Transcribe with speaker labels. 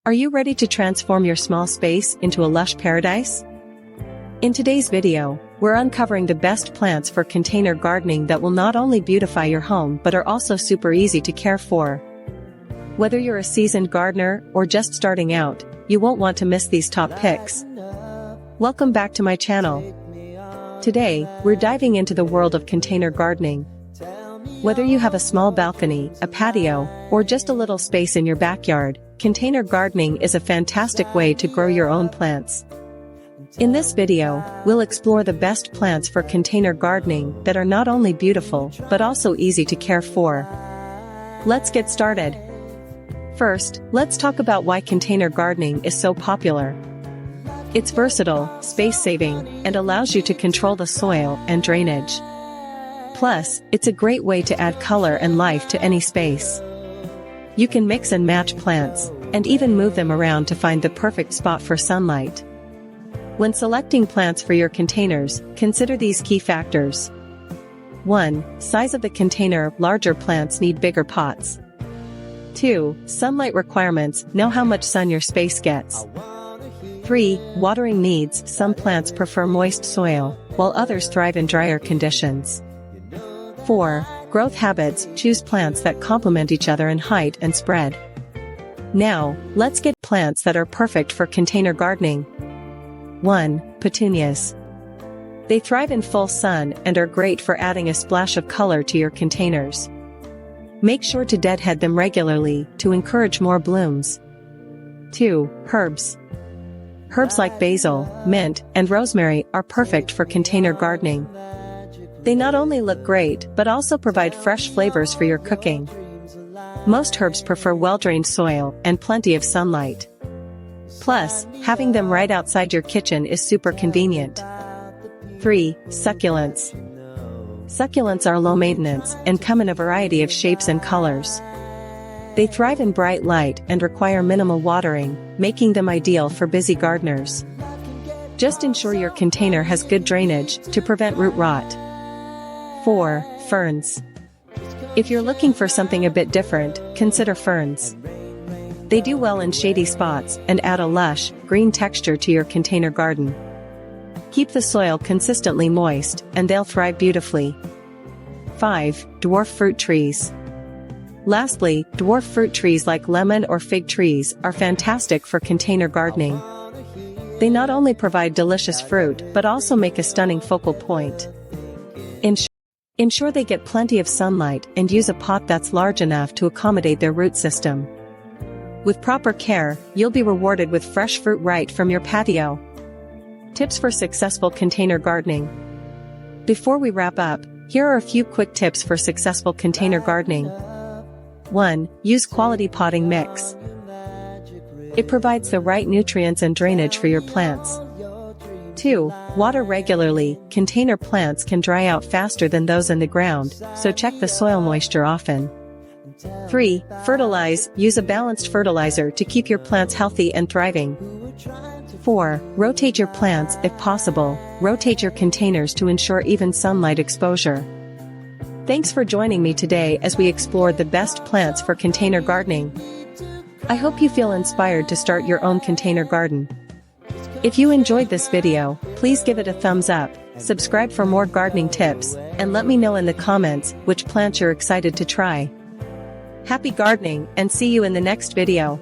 Speaker 1: Are you ready to transform your small space into a lush paradise? In today's video, we're uncovering the best plants for container gardening that will not only beautify your home but are also super easy to care for. Whether you're a seasoned gardener or just starting out, you won't want to miss these top picks. Welcome back to my channel. Today, we're diving into the world of container gardening. Whether you have a small balcony, a patio, or just a little space in your backyard, container gardening is a fantastic way to grow your own plants. In this video, we'll explore the best plants for container gardening that are not only beautiful, but also easy to care for. Let's get started. First, let's talk about why container gardening is so popular. It's versatile, space-saving, and allows you to control the soil and drainage. Plus, it's a great way to add color and life to any space. You can mix and match plants, and even move them around to find the perfect spot for sunlight. When selecting plants for your containers, consider these key factors. 1. Size of the container. Larger plants need bigger pots. 2. Sunlight requirements. Know how much sun your space gets. 3. Watering needs. Some plants prefer moist soil, while others thrive in drier conditions. 4. Growth habits. Choose plants that complement each other in height and spread. Now, let's get plants that are perfect for container gardening. 1. Petunias. They thrive in full sun and are great for adding a splash of color to your containers. Make sure to deadhead them regularly to encourage more blooms. 2. Herbs. Herbs like basil, mint, and rosemary are perfect for container gardening. They not only look great but also provide fresh flavors for your cooking. Most herbs prefer well-drained soil and plenty of sunlight. Plus, having them right outside your kitchen is super convenient. 3. Succulents. Succulents are low maintenance and come in a variety of shapes and colors. They thrive in bright light and require minimal watering, making them ideal for busy gardeners. Just ensure your container has good drainage to prevent root rot. 4. Ferns. If you're looking for something a bit different, consider ferns. They do well in shady spots and add a lush, green texture to your container garden. Keep the soil consistently moist, and they'll thrive beautifully. 5. Dwarf fruit trees. Lastly, dwarf fruit trees like lemon or fig trees are fantastic for container gardening. They not only provide delicious fruit but also make a stunning focal point. Ensure they get plenty of sunlight and use a pot that's large enough to accommodate their root system. With proper care, you'll be rewarded with fresh fruit right from your patio. Tips for successful container gardening. Before we wrap up, here are a few quick tips for successful container gardening. 1. Use quality potting mix. It provides the right nutrients and drainage for your plants. 2. Water regularly. Container plants can dry out faster than those in the ground, so check the soil moisture often. 3. Fertilize. Use a balanced fertilizer to keep your plants healthy and thriving. 4. Rotate your plants if possible. Rotate your containers to ensure even sunlight exposure. Thanks for joining me today as we explored the best plants for container gardening. I hope you feel inspired to start your own container garden. If you enjoyed this video, please give it a thumbs up, subscribe for more gardening tips, and let me know in the comments which plants you're excited to try. Happy gardening and see you in the next video.